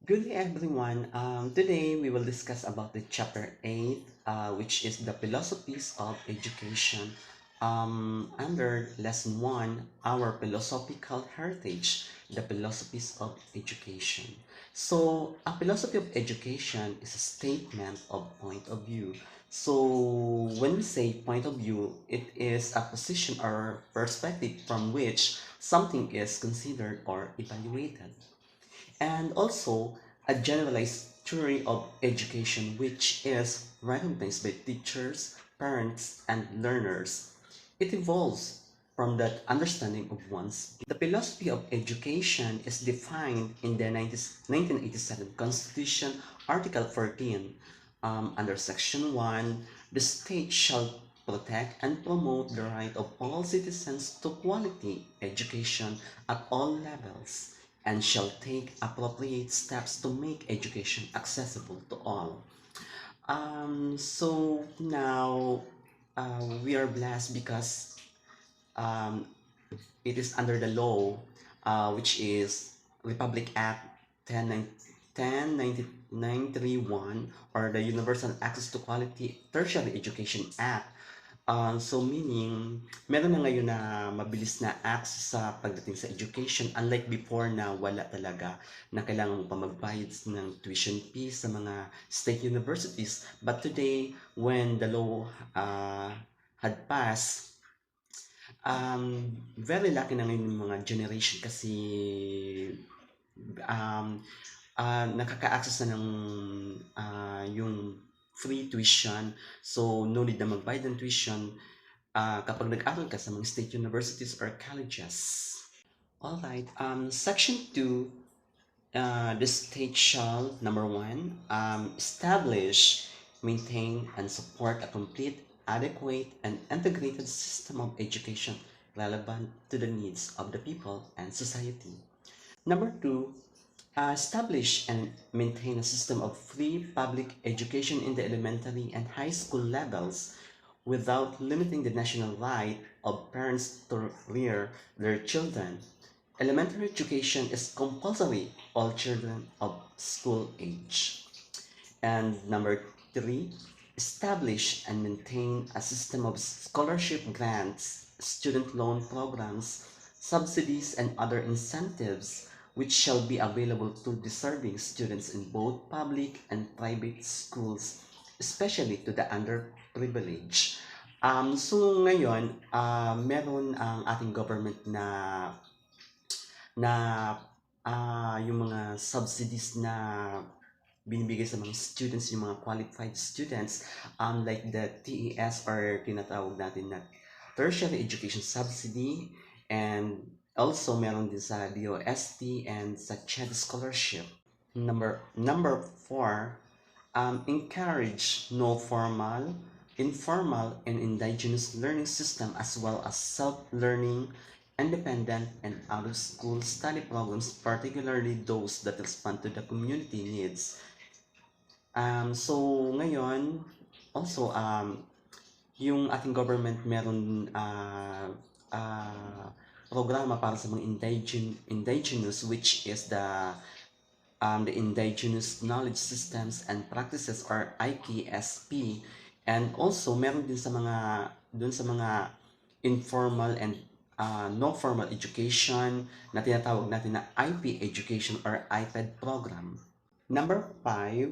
Good day, everyone. Today we will discuss about the chapter 8, which is the philosophies of education. Under lesson 1, our philosophical heritage, the philosophies of education. So, a philosophy of education is a statement of point of view. So, when we say point of view, it is a position or perspective from which something is considered or evaluated, and also a generalized theory of education which is recognized by teachers, parents, and learners. It evolves from that understanding of one's. The philosophy of education is defined in the 1987 Constitution, Article 14. Under Section 1, the state shall protect and promote the right of all citizens to quality education at all levels, and shall take appropriate steps to make education accessible to all. So now we are blessed because um, it is under the law, which is Republic Act 109931, or the Universal Access to Quality Tertiary Education Act. So meaning, meron na ngayon na mabilis na access sa pagdating sa education, unlike before na wala talaga, na kailangan mo pa magbayad ng tuition fees sa mga state universities. But today, when the law had passed, very lucky na ngayon yung mga generation kasi um, nakaka-access na ng yung free tuition. So, no need na magbayad ng tuition kapag nag-aral ka sa mga state universities or colleges. Alright, section 2, the state shall, number 1, establish, maintain, and support a complete, adequate, and integrated system of education relevant to the needs of the people and society. Number 2, establish and maintain a system of free public education in the elementary and high school levels without limiting the national right of parents to rear their children. Elementary education is compulsory all children of school age. And number 3, establish and maintain a system of scholarship grants, student loan programs, subsidies, and other incentives which shall be available to deserving students in both public and private schools, especially to the underprivileged. So ngayon, meron ang ating government na yung mga subsidies na binibigay sa mga students, yung mga qualified students, like the TES, or tinatawag natin na tertiary education subsidy, and also meron din sa DOST and sa CHED scholarship. Number 4, encourage no formal, informal, and indigenous learning system, as well as self-learning, independent, and out-of-school study programs, particularly those that respond to the community needs. So ngayon, also, yung ating government meron programa para sa mga indigenous, which is the Indigenous Knowledge Systems and Practices, or IKSP. And also meron din sa mga dun sa mga informal and no formal education na tinatawag natin na IP education or IPED program. Number 5,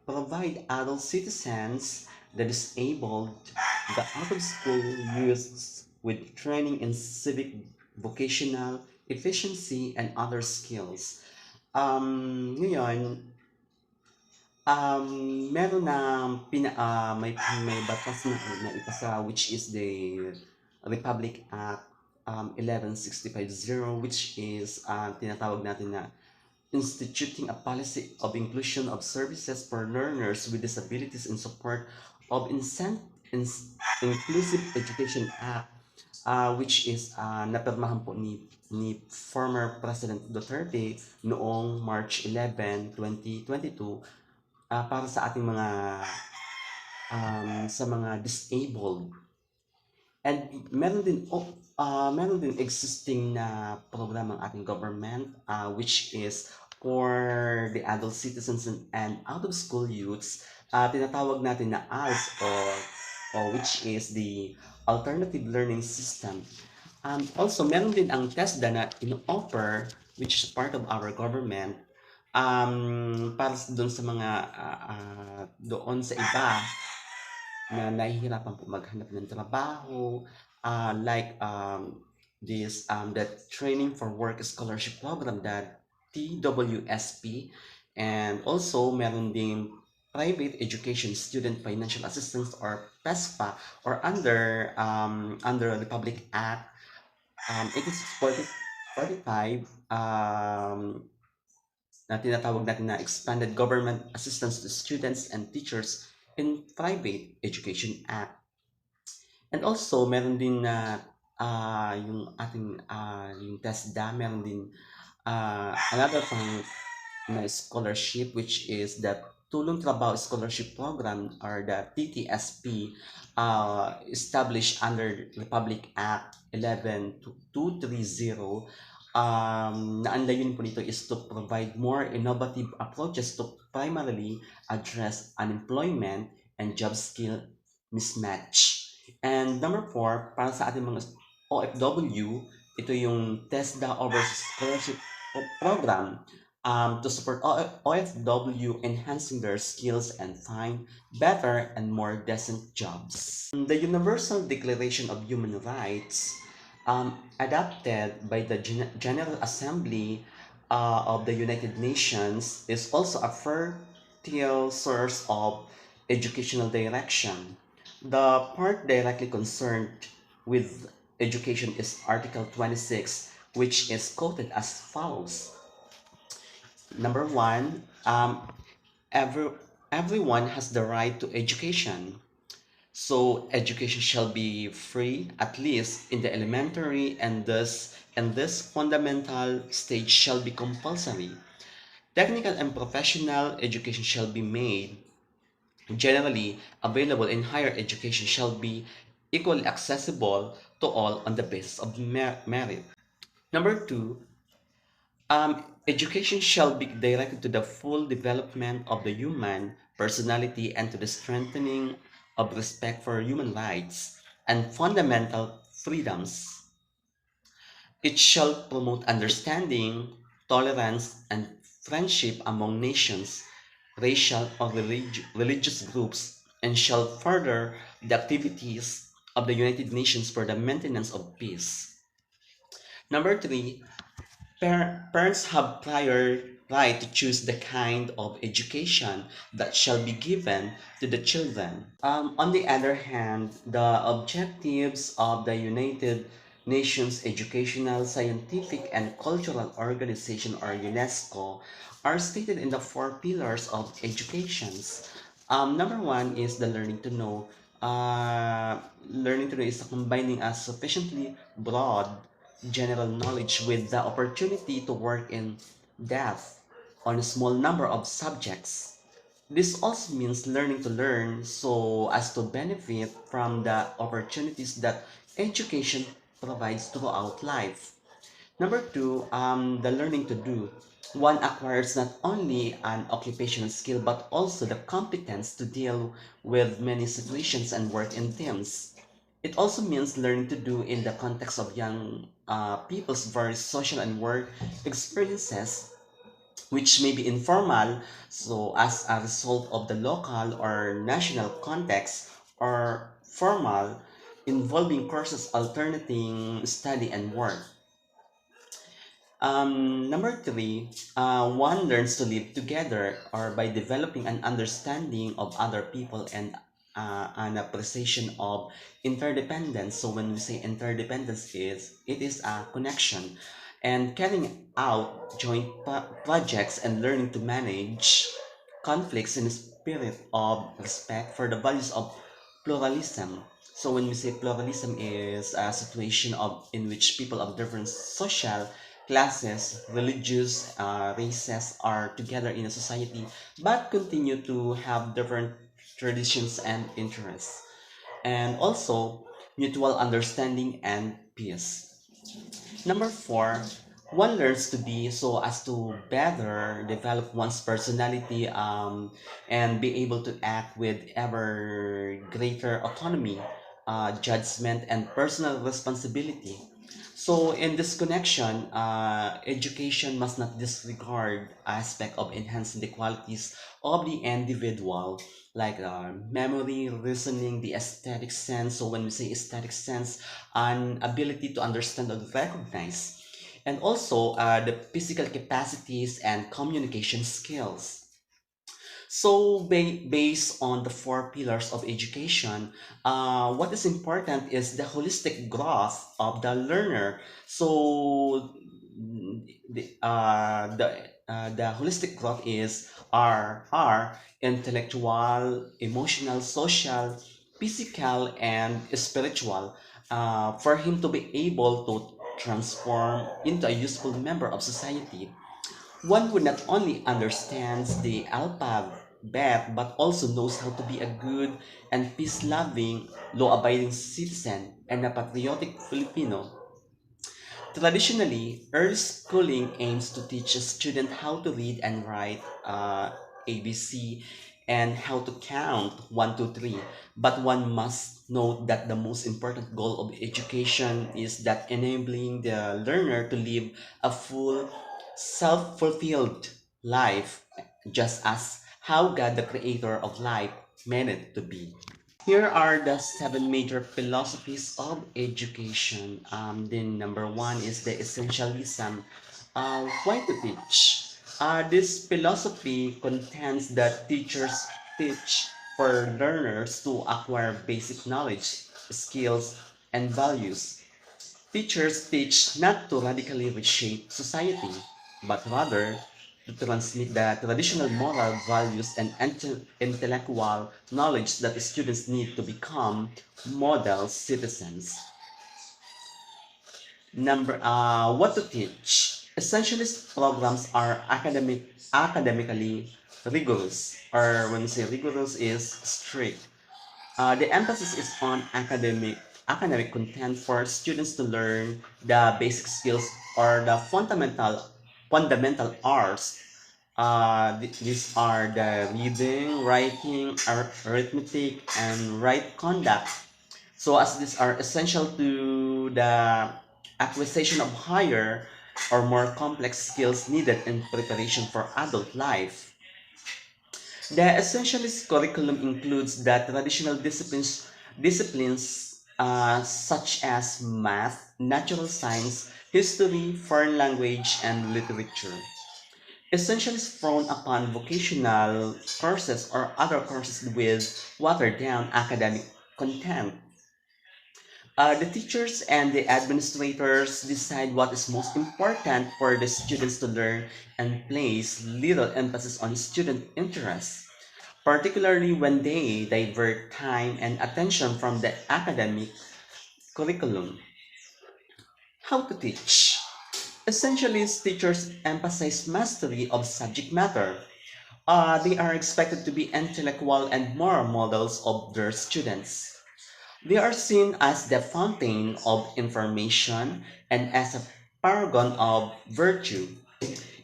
provide adult citizens, the disabled, the out-of-school youths with training in civic, vocational, efficiency, and other skills. Ngayon, meron na may batas na ipasa, which is the Republic Act 11650, which is tinatawag natin na instituting a policy of inclusion of services for learners with disabilities in support of Inclusive Education Act, which is napirmahan po ni former President Duterte noong March 11, 2022, para sa ating mga sa mga disabled. And meron din existing na program ng ating government, which is For the adult citizens and out-of-school youths, tinatawag natin na ALS or which is the Alternative Learning System. Also, meron din ang TESDA na in-offer, which is part of our government, para doon sa mga doon sa iba na nahihirapan po maghanap ng trabaho, like this the Training for Work Scholarship Program, that TWSP, and also meron din Private Education Student Financial Assistance or PESPA, or under Republic Act it is 45 na tinatawag natin na Expanded Government Assistance to Students and Teachers in Private Education Act. And also, meron din na yung ating yung TESDA, meron din another pang na scholarship, which is the Tulong Trabaho Scholarship Program, or the TTSP, established under Republic Act 11230. Na ang layunin po nito is to provide more innovative approaches to primarily address unemployment and job skill mismatch. And number 4, para sa ating mga OFW, ito yung TESDA Overseas Scholarship Program, to support OFW enhancing their skills and find better and more decent jobs. The Universal Declaration of Human Rights, adopted by the General Assembly of the United Nations, is also a fertile source of educational direction. The part directly concerned with education is Article 26, which is quoted as follows. Number 1, every, everyone has the right to education. So education shall be free, at least in the elementary, and this fundamental stage shall be compulsory. Technical and professional education shall be made generally available, and higher education shall be equally accessible to all on the basis of merit. Number 2, education shall be directed to the full development of the human personality and to the strengthening of respect for human rights and fundamental freedoms. It shall promote understanding, tolerance, and friendship among nations, racial or religious groups, and shall further the activities of the United Nations for the maintenance of peace. Number 3, parents have prior right to choose the kind of education that shall be given to the children. On the other hand, the objectives of the United Nations Educational, Scientific, and Cultural Organization, or UNESCO, are stated in the 4 pillars of educations. Number 1 is the learning to know. Learning to know is combining a sufficiently broad general knowledge with the opportunity to work in depth on a small number of subjects. This also means learning to learn so as to benefit from the opportunities that education provides throughout life. Number 2, the learning to do. One acquires not only an occupational skill but also the competence to deal with many situations and work in teams. It also means learning to do in the context of young people's various social and work experiences, which may be informal, so as a result of the local or national context, or formal, involving courses alternating study and work. Number 3, one learns to live together or by developing an understanding of other people and an appreciation of interdependence. So when we say interdependence, it is a connection, and carrying out joint projects and learning to manage conflicts in a spirit of respect for the values of pluralism. So when we say pluralism is a situation in which people of different social classes, religious races are together in a society but continue to have different traditions and interests. And also mutual understanding and peace. Number 4, One learns to be so as to better develop one's personality and be able to act with ever greater autonomy, judgment, and personal responsibility. So in this connection, education must not disregard aspect of enhancing the qualities of the individual, like memory, reasoning, the aesthetic sense. So when we say aesthetic sense, an ability to understand and recognize, and also the physical capacities and communication skills. So, based on the four pillars of education, what is important is the holistic growth of the learner. So, the holistic growth is R intellectual, emotional, social, physical, and spiritual. For him to be able to transform into a useful member of society, one who not only understands the alphabet but also knows how to be a good and peace-loving, law-abiding citizen and a patriotic Filipino. Traditionally, early schooling aims to teach a student how to read and write ABC and how to count 1, 2, 3. But one must note that the most important goal of education is that enabling the learner to live a full, self-fulfilled life, just as how God, the creator of life, meant it to be. Here are the seven major philosophies of education. Then number one is the essentialism. Why to teach? This philosophy contends that teachers teach for learners to acquire basic knowledge, skills, and values. Teachers teach not to radically reshape society, but rather to transmit the traditional moral values and intellectual knowledge that the students need to become model citizens. What to teach? Essentialist programs are academically rigorous, or when we say rigorous is strict. The emphasis is on academic content for students to learn the basic skills or the fundamental arts. These are the reading, writing, arithmetic, and right conduct. So as these are essential to the acquisition of higher or more complex skills needed in preparation for adult life. The essentialist curriculum includes the traditional disciplines such as math, natural science, history, foreign language, and literature. Essentialists frown upon vocational courses or other courses with watered down academic content. The teachers and the administrators decide what is most important for the students to learn and place little emphasis on student interests, particularly when they divert time and attention from the academic curriculum. How to teach? Essentially, teachers emphasize mastery of subject matter. They are expected to be intellectual and moral models of their students. They are seen as the fountain of information and as a paragon of virtue.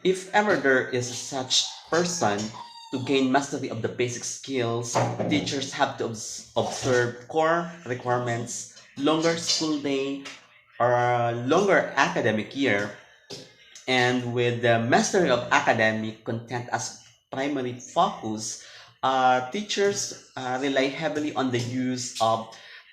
If ever there is such person to gain mastery of the basic skills, teachers have to observe core requirements, longer school day, or a longer academic year, and with the mastery of academic content as primary focus, teachers rely heavily on the use of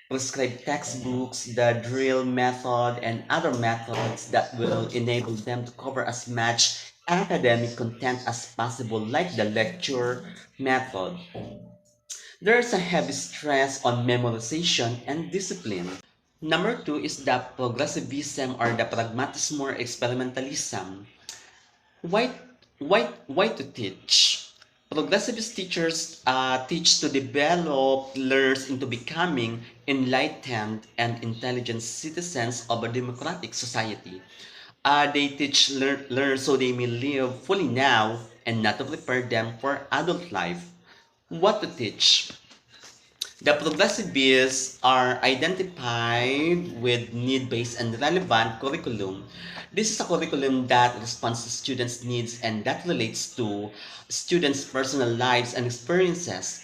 prescribed textbooks, the drill method, and other methods that will enable them to cover as much academic content as possible, like the lecture method. There's a heavy stress on memorization and discipline. Number two is the progressivism or the pragmatism or experimentalism. Why, why to teach? Progressivist teachers teach to develop learners into becoming enlightened and intelligent citizens of a democratic society. They teach learners so they may live fully now and not to prepare them for adult life. What to teach? The progressivists are identified with need-based and relevant curriculum. This is a curriculum that responds to students' needs and that relates to students' personal lives and experiences.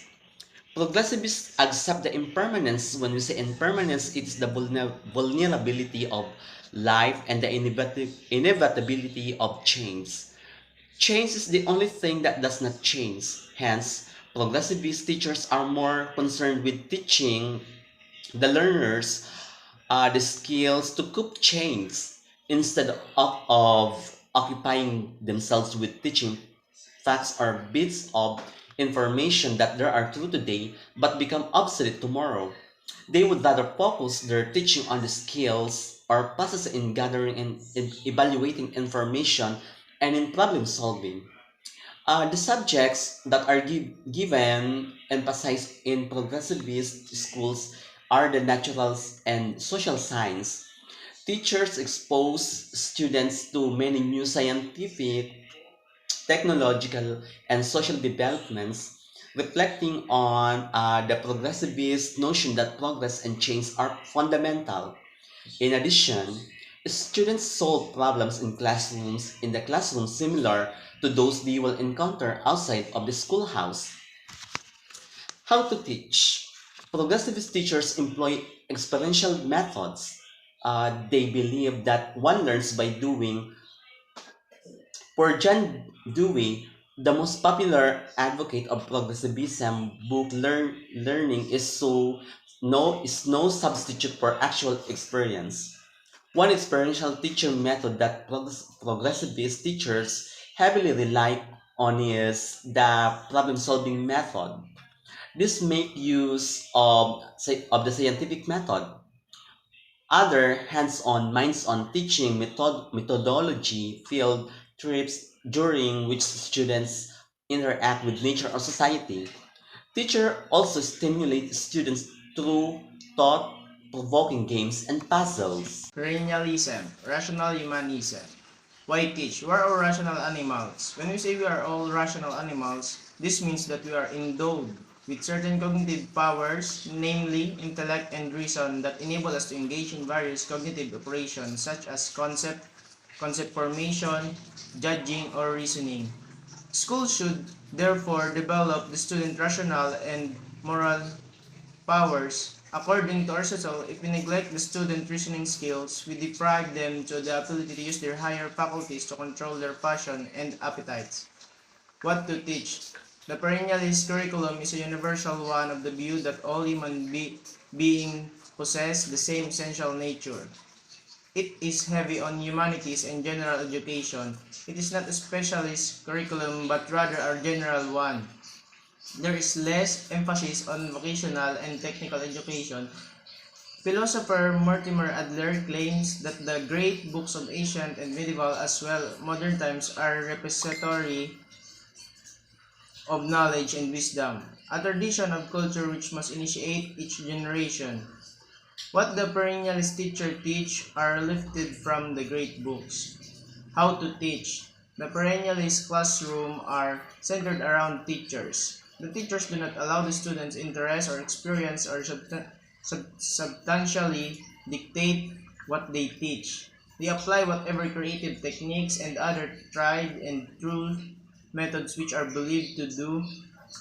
Progressivists accept the impermanence. When we say impermanence, it's the vulnerability of life and the inevitability of change. Change is the only thing that does not change. Hence, progressivist teachers are more concerned with teaching the learners the skills to cope change instead of occupying themselves with teaching facts or bits of information that there are true today but become obsolete tomorrow. They would rather focus their teaching on the skills or process in gathering and in evaluating information and in problem solving. The subjects that are given emphasized in progressivist schools are the naturals and social science. Teachers expose students to many new scientific, technological, and social developments, reflecting on the progressivist notion that progress and change are fundamental. In addition, students solve problems in the classroom similar to those they will encounter outside of the schoolhouse. How to teach? Progressivist teachers employ experiential methods. They believe that one learns by doing. For John Dewey, the most popular advocate of progressivism book learning is no substitute for actual experience. One experiential teaching method that progressivist teachers heavily rely on is the problem-solving method. This make use of the scientific method. Other hands-on, minds-on teaching methodology field trips during which students interact with nature or society. Teacher also stimulate students through thought-provoking games and puzzles. Perennialism, rational humanism. Why teach? We are all rational animals. When we say we are all rational animals, this means that we are endowed with certain cognitive powers, namely intellect and reason, that enable us to engage in various cognitive operations such as concept formation, judging, or reasoning. Schools should therefore develop the student rational and moral powers. According to Aristotle, if we neglect the student reasoning skills, we deprive them to the ability to use their higher faculties to control their passion and appetites. What to teach? The perennialist curriculum is a universal one of the view that all beings possess the same essential nature. It is heavy on humanities and general education. It is not a specialist curriculum but rather a general one. There is less emphasis on vocational and technical education. Philosopher Mortimer Adler claims that the great books of ancient and medieval as well modern times are repository of knowledge and wisdom, a tradition of culture which must initiate each generation. What the perennialist teacher teach are lifted from the great books. How to teach? The perennialist classroom are centered around teachers. The teachers do not allow the students' interest or experience or substantially dictate what they teach. They apply whatever creative techniques and other tried and true methods which are believed to do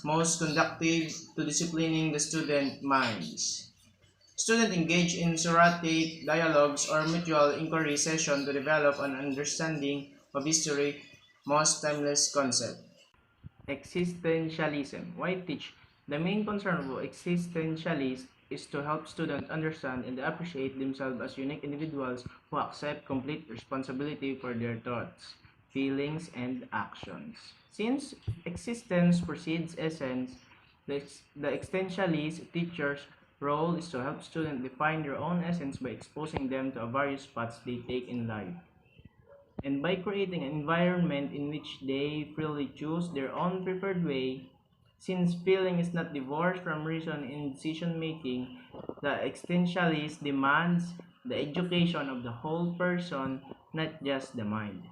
most conductive to disciplining the student minds. Students engage in sporadic dialogues or mutual inquiry sessions to develop an understanding of history, most timeless concept. Existentialism. Why teach? The main concern of existentialists is to help students understand and appreciate themselves as unique individuals who accept complete responsibility for their thoughts, feelings, and actions. Since existence precedes essence, the existentialist teacher's role is to help students define their own essence by exposing them to various paths they take in life, and by creating an environment in which they freely choose their own preferred way. Since feeling is not divorced from reason in decision making, the existentialist demands the education of the whole person, not just the mind.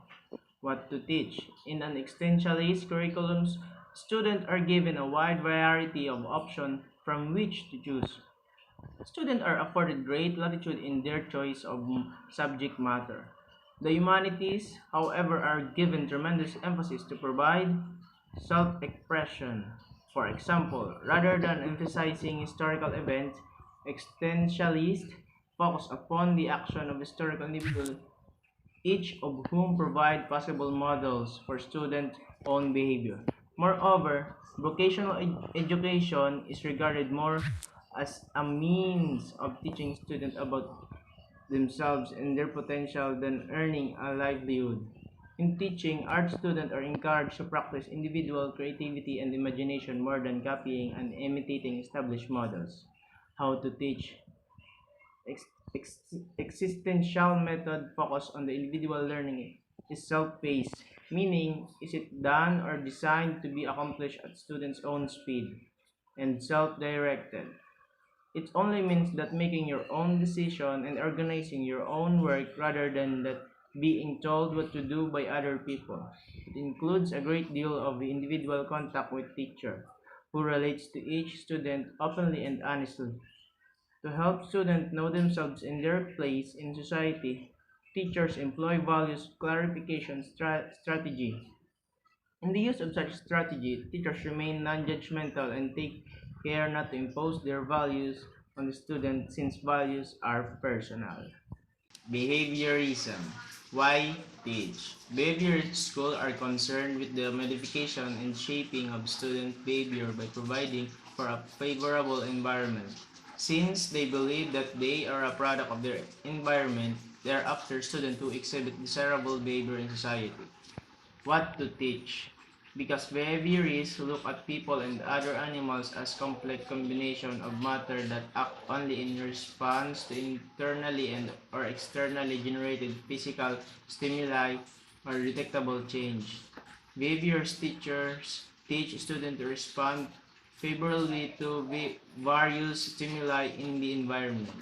What to teach? In an existentialist curriculum, students are given a wide variety of options from which to choose. Students are afforded great latitude in their choice of subject matter. The humanities, however, are given tremendous emphasis to provide self-expression. For example, rather than emphasizing historical events, existentialists focus upon the action of historical individuals, each of whom provide possible models for student own behavior. Moreover, vocational education is regarded more as a means of teaching students about themselves and their potential than earning a livelihood. In teaching, art students are encouraged to practice individual creativity and imagination more than copying and imitating established models. How to teach existential method focus on the individual learning is self-paced, meaning is it done or designed to be accomplished at students' own speed, and self-directed. It only means that making your own decision and organizing your own work rather than that being told what to do by other people. It includes a great deal of individual contact with teacher, who relates to each student openly and honestly. To help students know themselves and their place in society, teachers employ values clarification strategies. In the use of such strategy, teachers remain non-judgmental and take care not to impose their values on the student since values are personal. Behaviorism. Why teach? Behaviorist schools are concerned with the modification and shaping of student behavior by providing for a favorable environment. Since they believe that they are a product of their environment, they are after students who exhibit desirable behavior in society. What to teach? Because behaviorists look at people and other animals as complex combination of matter that act only in response to internally and or externally generated physical stimuli or detectable change. Behaviors teachers teach students to respond favorably to various stimuli in the environment.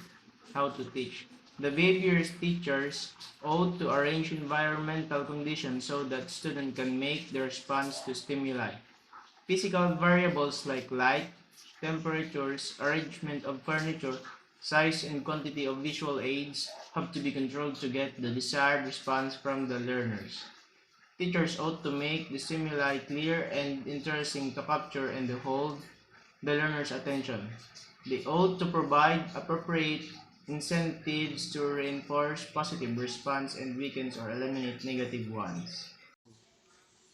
How to teach? The behaviors teachers ought to arrange environmental conditions so that students can make the response to stimuli. Physical variables like light, temperatures, arrangement of furniture, size and quantity of visual aids have to be controlled to get the desired response from the learners. Teachers ought to make the stimuli clear and interesting to capture and hold the learner's attention. They ought to provide appropriate incentives to reinforce positive response and weaken or eliminate negative ones.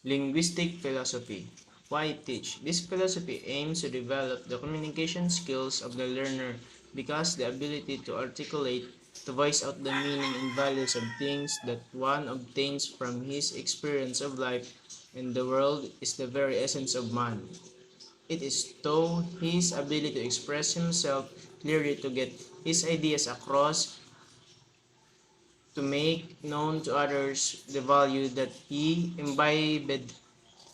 Linguistic philosophy. Why teach? This philosophy aims to develop the communication skills of the learner because the ability to articulate, to voice out the meaning and values of things that one obtains from his experience of life and the world is the very essence of man. It is through his ability to express himself clearly to get his ideas across, to make known to others the value that he imbibed,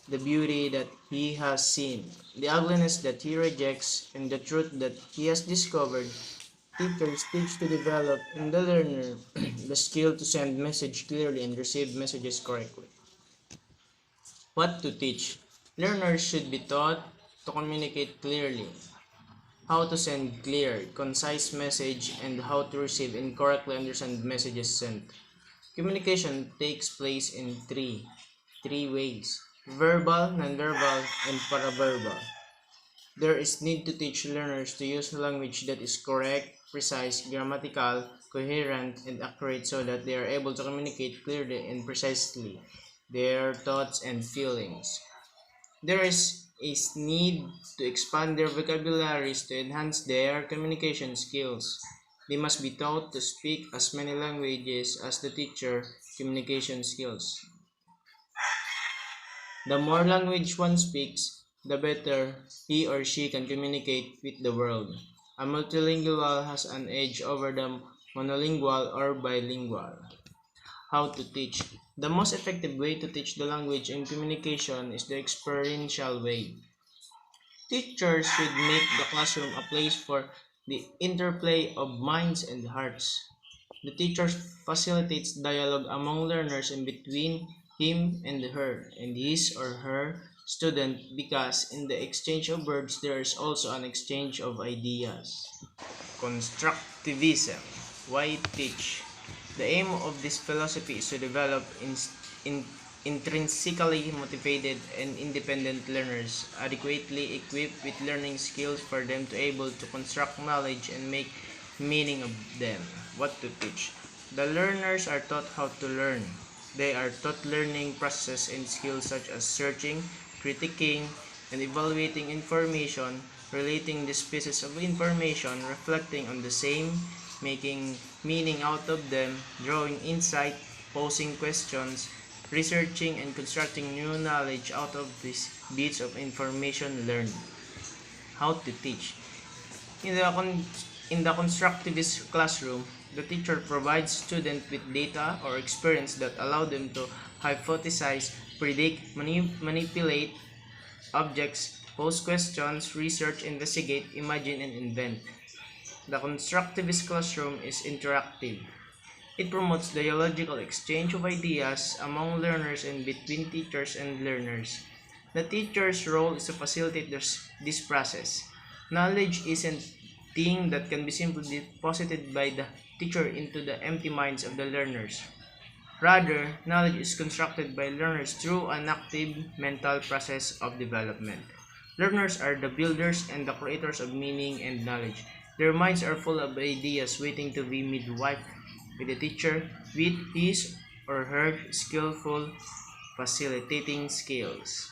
the beauty that he has seen, the ugliness that he rejects, and the truth that he has discovered. Teachers teach to develop in the learner the skill to send message clearly and receive messages correctly. What to teach? Learners should be taught to communicate clearly, how to send clear, concise message, and how to receive and correctly understand messages sent. Communication takes place in three ways: verbal, nonverbal, and paraverbal. There is need to teach learners to use language that is correct, precise, grammatical, coherent, and accurate so that they are able to communicate clearly and precisely their thoughts and feelings. There is a need to expand their vocabularies to enhance their communication skills. They must be taught to speak as many languages as the teacher communication skills. The more language one speaks, the better he or she can communicate with the world. A multilingual has an edge over the monolingual or bilingual. How to teach? The most effective way to teach the language and communication is the experiential way. Teachers should make the classroom a place for the interplay of minds and hearts. The teacher facilitates dialogue among learners and between him and her and his or her student because in the exchange of words there is also an exchange of ideas. Constructivism. Why teach? The aim of this philosophy is to develop in, intrinsically motivated and independent learners, adequately equipped with learning skills for them to able to construct knowledge and make meaning of them. What to teach? The learners are taught how to learn. They are taught learning processes and skills such as searching, critiquing, and evaluating information, relating these pieces of information, reflecting on the same, making meaning out of them, drawing insight, posing questions, researching and constructing new knowledge out of these bits of information learned. How to teach? In the, in the constructivist classroom, the teacher provides students with data or experience that allow them to hypothesize, predict, manipulate objects, pose questions, research, investigate, imagine, and invent. The constructivist classroom is interactive. It promotes dialogical exchange of ideas among learners and between teachers and learners. The teacher's role is to facilitate this process. Knowledge isn't a thing that can be simply deposited by the teacher into the empty minds of the learners. Rather, knowledge is constructed by learners through an active mental process of development. Learners are the builders and the creators of meaning and knowledge. Their minds are full of ideas waiting to be midwifed by the teacher with his or her skillful facilitating skills.